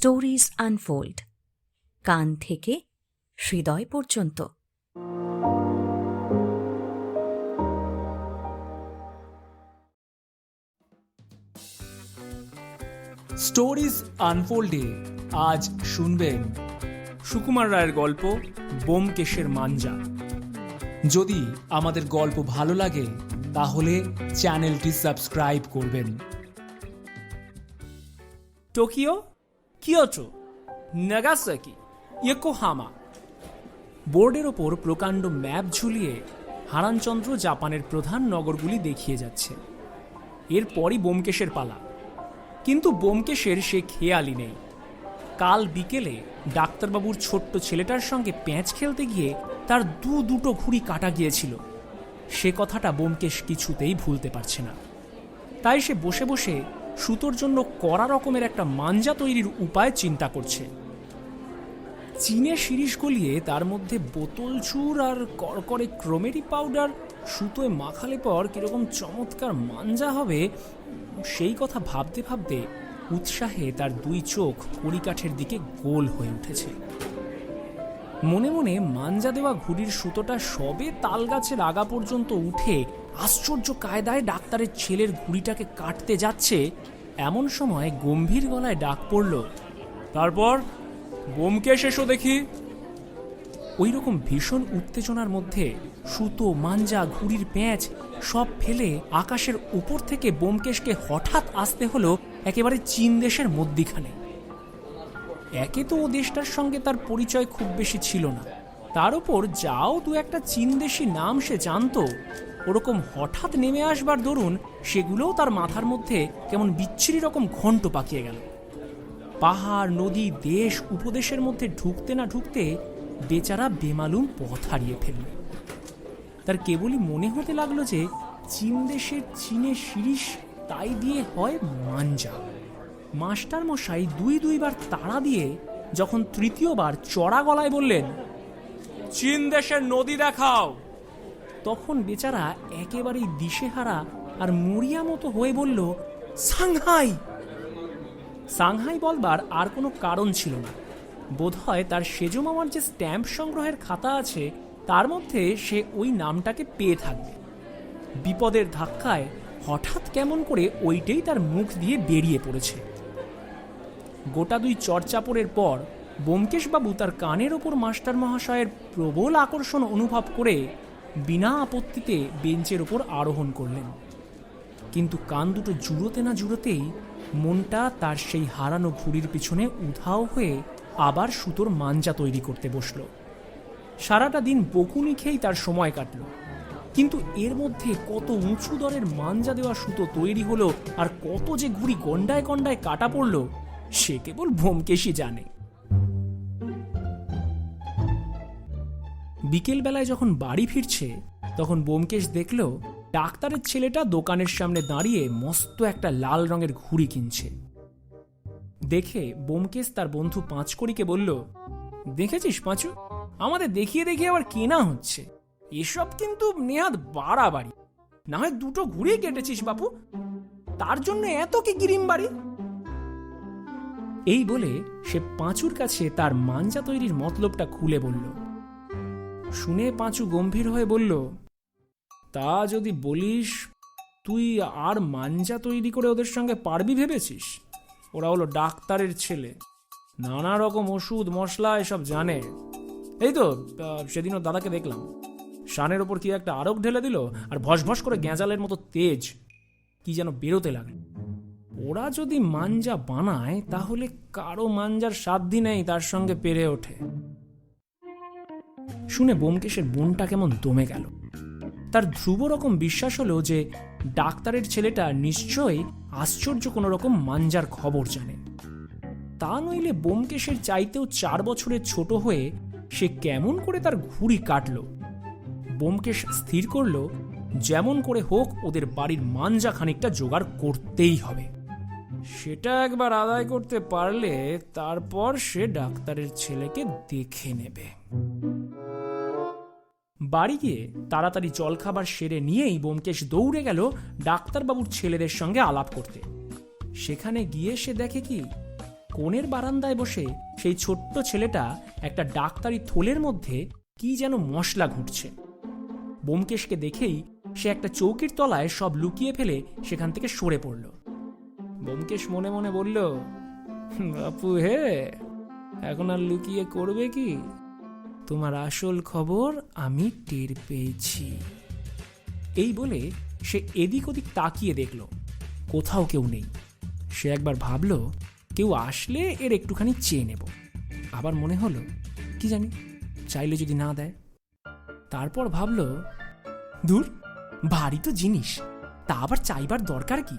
Stories unfold, কান থেকে হৃদয় পর্যন্ত। স্টোরিজ আনফোল্ডে আজ শুনবেন সুকুমার রায়ের গল্প ব্যোমকেশের মাঞ্জা। যদি আমাদের গল্প ভালো লাগে তাহলে চ্যানেলটি সাবস্ক্রাইব করবেন। Tokyo, Kyoto, Nagasaki, Yokohama. বোর্ডের ওপর প্রকাণ্ড ম্যাপ ঝুলিয়ে হারানচন্দ্র জাপানের প্রধান নগরগুলি দেখিয়ে যাচ্ছে। এরপরই ব্যোমকেশের পালা। কিন্তু ব্যোমকেশের সে খেয়ালই নেই। কাল বিকেলে ডাক্তারবাবুর ছোট্ট ছেলেটার সঙ্গে প্যাঁচ খেলতে গিয়ে তার দুটো ঘুড়ি কাটা গিয়েছিল। সে কথাটা ব্যোমকেশ কিছুতেই ভুলতে পারছে না। তাই সে বসে বসে সুতোর জন্য কড়া রকমের একটা মাঞ্জা তৈরির উপায় চিন্তা করছে। চিনে শিরিষ গলিয়ে তার মধ্যে বোতল চুর আর করকরে ক্রোমেরি পাউডার সুতোয় মাখালে পর কিরকম চমৎকার মাঞ্জা হবে, সেই কথা ভাবতে ভাবতে উৎসাহে তার দুই চোখ কড়িকাঠের দিকে গোল হয়ে উঠেছে। মনে মনে মাঞ্জা দেওয়া ঘুড়ির সুতোটা সবে তাল গাছের আগা পর্যন্ত উঠে আশ্চর্য কায়দায় ডাক্তারের ছেলের ঘুড়িটাকে কাটতে যাচ্ছে, এমন সময় গম্ভীর গলায় ডাক পড়ল, তারপর ব্যোমকেশ এসো দেখি। ওই রকম ভীষণ উত্তেজনার মধ্যে সুতো, মাঞ্জা, ঘুড়ির প্যাঁচ সব ফেলে আকাশের উপর থেকে ব্যোমকেশকে হঠাৎ আসতে হলো একেবারে চীন দেশের মধ্যিখানে। একে তো ও দেশটার সঙ্গে তার পরিচয় খুব বেশি ছিল না, তার উপর যাও দু একটা চীন দেশি নাম সে জানত, ওরকম হঠাৎ নেমে আসবার দরুন সেগুলোও তার মাথার মধ্যে কেমন বিচ্ছিরি রকম ঘণ্ট পাকিয়ে গেল। পাহাড়, নদী, দেশ, উপদেশের মধ্যে ঢুকতে না ঢুকতে বেচারা বেমালুম পথ হারিয়ে ফেলল। তার কেবলই মনে হতে লাগলো যে চীন দেশের চীনে শিরিষ, তাই দিয়ে হয় মাঞ্জা। মাস্টার মশাই দুইবার তাড়া দিয়ে যখন তৃতীয়বার চড়া গলায় বললেন, চীন দেশের নদী দেখাও, তখন বেচারা একেবারেই দিশেহারা আর মরিয়া মতো হয়ে বলল, সাংহাই। সাংহাই বলবার আর কোনো কারণ ছিল না। বোধহয় তার সেজো মামার যে স্ট্যাম্প সংগ্রহের খাতা আছে তার মধ্যে সে ওই নামটাকে পেয়ে থাকবে। বিপদের ধাক্কায় হঠাৎ কেমন করে ওইটাই তার মুখ দিয়ে বেরিয়ে পড়েছে। গোটা দুই চড়চাপড়ের পর ব্যোমকেশবাবু তার কানের ওপর মাস্টার মহাশয়ের প্রবল আকর্ষণ অনুভব করে বিনা আপত্তিতে বেঞ্চের ওপর আরোহণ করলেন। কিন্তু কান দুটো জুড়োতে না জুড়োতেই মনটা তার সেই হারানো ঘুড়ির পিছনে উধাও হয়ে আবার সুতোর মাঞ্জা তৈরি করতে বসল। সারাটা দিন বকুনি খেয়েই তার সময় কাটল। কিন্তু এর মধ্যে কত উঁচু দরের মাঞ্জা দেওয়া সুতো তৈরি হলো আর কত যে ঘুড়ি গন্ডায় গন্ডায় কাটা পড়ল, সে কেবল ব্যোমকেশই জানে। বিকেলবেলায় যখন বাড়ি ফিরছে তখন ব্যোমকেশ দেখল ডাক্তারের ছেলেটা দোকানের সামনে দাঁড়িয়ে মস্ত একটা লাল রঙের ঘুড়ি কিনছে। দেখে ব্যোমকেশ তার বন্ধু পাঁচকড়িকে বলল, দেখেছিস পাঁচু, আমাদের দেখিয়ে দেখিয়ে আবার কেনা হচ্ছে, এসব কিন্তু নেহাত বাড়াবাড়ি। না হয় দুটো ঘুড়ি কেটেছিস বাপু, তার জন্য এত কি গিরিম বাড়ি? এই বলে সে পাঁচুর কাছে তার মাঞ্জা তৈরির মতলবটা খুলে বলল। শুনে পাঁচু গম্ভীর হয়ে বলল, তা যদি বলিস, তুই আর মাঞ্জা তৈরি করে ওদের সঙ্গে পারবি ভেবেছিস? ওরা হলো ডাক্তারের ছেলে, নানা রকম ওষুধ মশলা এসব জানে। এই তো সেদিনও দাদাকে দেখলাম, শানের ওপর কি একটা আরক ঢেলে দিল আর ভসভস করে গ্যাঁজালের মতো তেজ কি যেন বেরোতে লাগলো। ওরা যদি মাঞ্জা বানায় তাহলে কারো মাঞ্জার সাধ্যি নেই তার সঙ্গে পেরে ওঠে। শুনে ব্যোমকেশের মনটা কেমন দমে গেল। তার ধ্রুব রকম বিশ্বাস হলো যে ডাক্তারের ছেলেটা নিশ্চয়ই আশ্চর্য কোনো রকম মাঞ্জার খবর জানে। তা নইলে ব্যোমকেশের চাইতেও 4 বছরের ছোট হয়ে সে কেমন করে তার ঘুড়ি কাটল। ব্যোমকেশ স্থির করল, যেমন করে হোক ওদের বাড়ির মাঞ্জা খানিকটা জোগাড় করতেই হবে। সেটা একবার আদায় করতে পারলে তারপর সে ডাক্তারের ছেলেকে দেখে নেবে। বাড়ি গিয়ে তাড়াতাড়ি জলখাবার সেরে নিয়েই ব্যোমকেশ দৌড়ে গেল ডাক্তারবাবুর ছেলেদের সঙ্গে আলাপ করতে। সেখানে গিয়ে সে দেখে কি কোণের বারান্দায় বসে সেই ছোট্ট ছেলেটা একটা ডাক্তারি থলের মধ্যে কি যেন মশলা ঘুঁটছে। ব্যোমকেশকে দেখেই সে একটা চৌকির তলায় সব লুকিয়ে ফেলে সেখান থেকে সরে পড়ল। ব্যোমকেশ মনে মনে বলল, বাপু হে, এখন আর লুকিয়ে করবে কি? তোমার আসল খবর আমি টের পেয়েছি। এই বলে সে এদিক ওদিক তাকিয়ে দেখল, কোথাও কেউ নেই। সে একবার ভাবল, কেউ আসলে এর একটুখানি চেয়ে নেব। আবার মনে হলো, কি জানি, চাইলে যদি না দেয়। তারপর ভাবল, দূর, ভারী তো জিনিস, তা আবার চাইবার দরকার কি?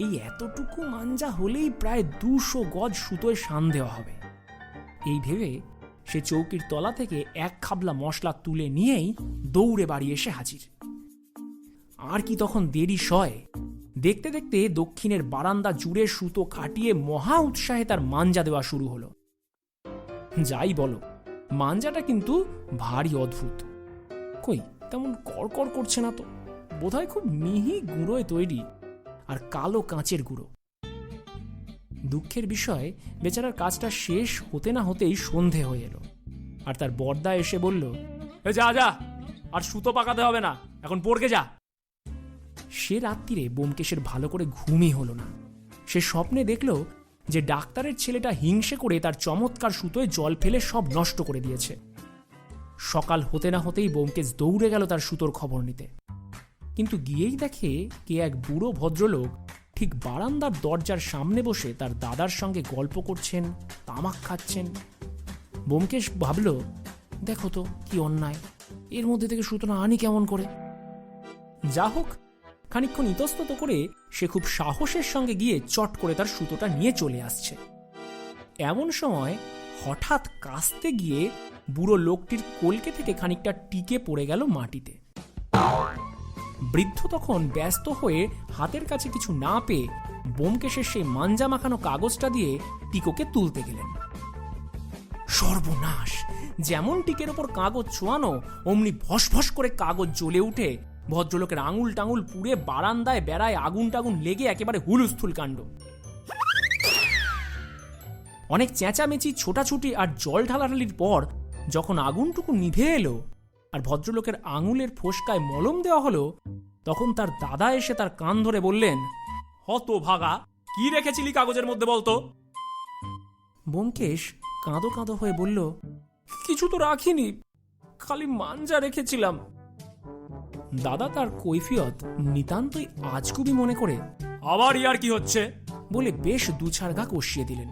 এই এতটুকু মাঞ্জা হলেই প্রায় 200 গজ সুতোয় শান দেওয়া হবে। এই ভেবে সে চৌকির তলা থেকে এক খাবলা মশলা তুলে নিয়েই দৌড়ে বাড়ি এসে হাজির। আর কি তখন দেরি সয়? দেখতে দেখতে দক্ষিণের বারান্দা জুড়ে সুতো খাটিয়ে মহা উৎসাহে তার মাঞ্জা দেওয়া শুরু হলো। যাই বলো, মাঞ্জাটা কিন্তু ভারী অদ্ভুত। কই, তেমন কড়কড় করছে না তো। বোধহয় খুব মিহি গুঁড়োয় তৈরি, আর কালো কাঁচের গুঁড়ো। দুঃখের বিষয়, বেচারার কাজটা শেষ হতে না হতেই সন্ধে হয়ে এলো, আর তার বর্দা এসে বলল, যা যা, আর সুতো পাকাতে হবে না, এখন পড়কে যা। সে রাত্রিরে ব্যোমকেশের ভালো করে ঘুমই হলো না। সে স্বপ্নে দেখল যে ডাক্তারের ছেলেটা হিংসে করে তার চমৎকার সুতোয় জল ফেলে সব নষ্ট করে দিয়েছে। সকাল হতে না হতেই ব্যোমকেশ দৌড়ে গেল তার সুতোর খবর নিতে। কিন্তু গিয়েই দেখে কে এক বুড়ো ভদ্রলোক ঠিক বারান্দার দরজার সামনে বসে তার দাদার সঙ্গে গল্প করছেন, তামাক খাচ্ছেন। ব্যোমকেশ ভাবল, দেখো তো কি অন্যায়, এর মধ্যে থেকে সুতোটা আনি কেমন করে? যা হোক, খানিকক্ষণ ইতস্তত করে সে খুব সাহসের সঙ্গে গিয়ে চট করে তার সুতোটা নিয়ে চলে আসছে। এমন সময় হঠাৎ কাস্তে গিয়ে বুড়ো লোকটির কলকে থেকে খানিকটা টিকে পড়ে গেল মাটিতে। বৃদ্ধ তখন ব্যস্ত হয়ে হাতের কাছে কিছু না পেয়ে ব্যোমকেশের সেই মাঞ্জা মাখানো কাগজটা দিয়ে টিকোকে তুলতে গেলেন। সর্বনাশ! যেমন টিকের ওপর কাগজ ছোঁয়ানো, অমনি ভস ভস করে কাগজ জ্বলে উঠে ভদ্রলোকের আঙুল টাঙুল পুড়ে বারান্দায় বেড়ায় আগুন টাগুন লেগে একেবারে হুলস্থুল কাণ্ড। অনেক চেঁচামেচি, ছোটাছুটি আর জল ঢালাঢালির পর যখন আগুনটুকু নিভে এলো আর ভদ্রলোকের আঙুলের ফোসকায় মলম দেওয়া হলো, তখন তার দাদা এসে তার কান ধরে বললেন, হতভাগা, কি রেখেছিলি কাগজের মধ্যে বলতো? ব্যোমকেশ কাঁদো কাঁদো হয়ে বলল, কিছু তো রাখিনি, খালি মাঞ্জা রেখেছিলাম। দাদা তার কৈফিয়ত নিতান্তই আজগুবি মনে করে, আবার ইয়ার কি হচ্ছে বলে বেশ দুছাড় গা কষিয়ে দিলেন।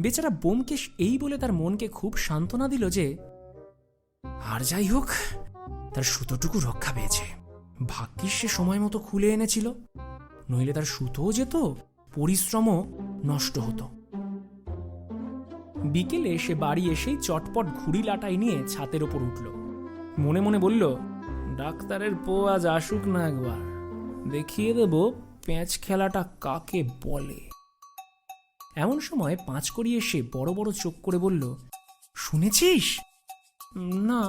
বেচারা ব্যোমকেশ এই বলে তার মনকে খুব সান্ত্বনা দিল যে, আর যাই হোক, তার সুতোটুকু রক্ষা পেয়েছে। ভাগ্যিস সে সময় মতো খুলে এনেছিল, নইলে তার সুতোও যেত, পরিশ্রমও নষ্ট হতো। বিকেলে সে বাড়ি এসেই চটপট ঘুড়ি লাটাই নিয়ে ছাতের ওপর উঠল। মনে মনে বলল, ডাক্তারের পো আজ আসুক না, একবার দেখিয়ে দেব প্যাঁচ খেলাটা কাকে বলে। এমন সময় পাঁচকড়ি এসে বড় বড় চোখ করে বলল, শুনেছিস? না,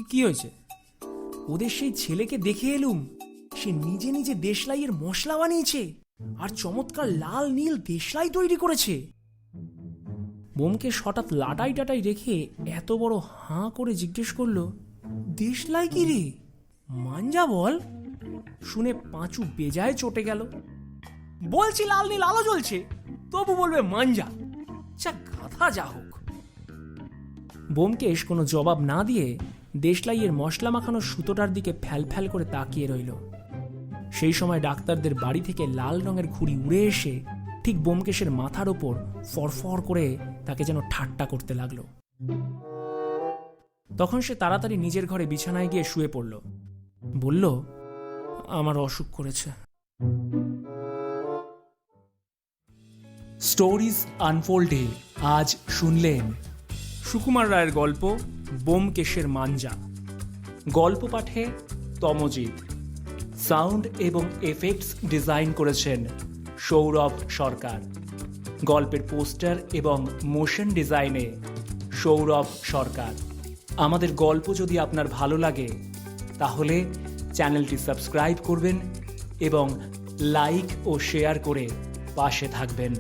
কি হয়েছে? ওদের সেই ছেলেকে দেখে এলুম, সে নিজে নিজে দেশলাইয়ের মশলা বানিয়েছে আর চমৎকার লাল নীল দেশলাই তৈরি করেছে। ব্যোমকেশ হঠাৎ লাটাই টাটাই রেখে এত বড় হাঁ করে জিজ্ঞেস করল, দেশলাই কি রে? মাঞ্জা বল। শুনে পাঁচু বেজায় চটে গেল। বলছি লাল নীল আলো জ্বলছে, তবু বলবে মাঞ্জা? যা গাধা যা হোক। ব্যোমকেশ কোনো জবাব না দিয়ে দেশলাইয়ের মশলা মাখানো সুতোটার দিকে ফ্যাল ফ্যাল করে তাকিয়ে রইল। সেই সময় ডাক্তারদের বাড়ি থেকে লাল রঙের ঘুড়ি উড়ে এসে ঠিক ব্যোমকেশের মাথার ওপর ফরফর করে তাকে যেন ঠাট্টা করতে লাগলো। তখন সে তাড়াতাড়ি নিজের ঘরে বিছানায় গিয়ে শুয়ে পড়ল। বলল, আমার অসুখ করেছে। স্টোরিজ আনফোল্ডে আজ শুনলেন সুকুমার রায়ের গল্প ব্যোমকেশের মাঞ্জা। গল্প পাঠে তমজিৎ, সাউন্ড এবং এফেক্টস ডিজাইন করেছেন সৌরভ সরকার। গল্পের পোস্টার এবং মোশন ডিজাইনে সৌরভ সরকার। আমাদের গল্প যদি আপনার ভালো লাগে তাহলে চ্যানেলটি সাবস্ক্রাইব করবেন এবং লাইক ও শেয়ার করে পাশে থাকবেন।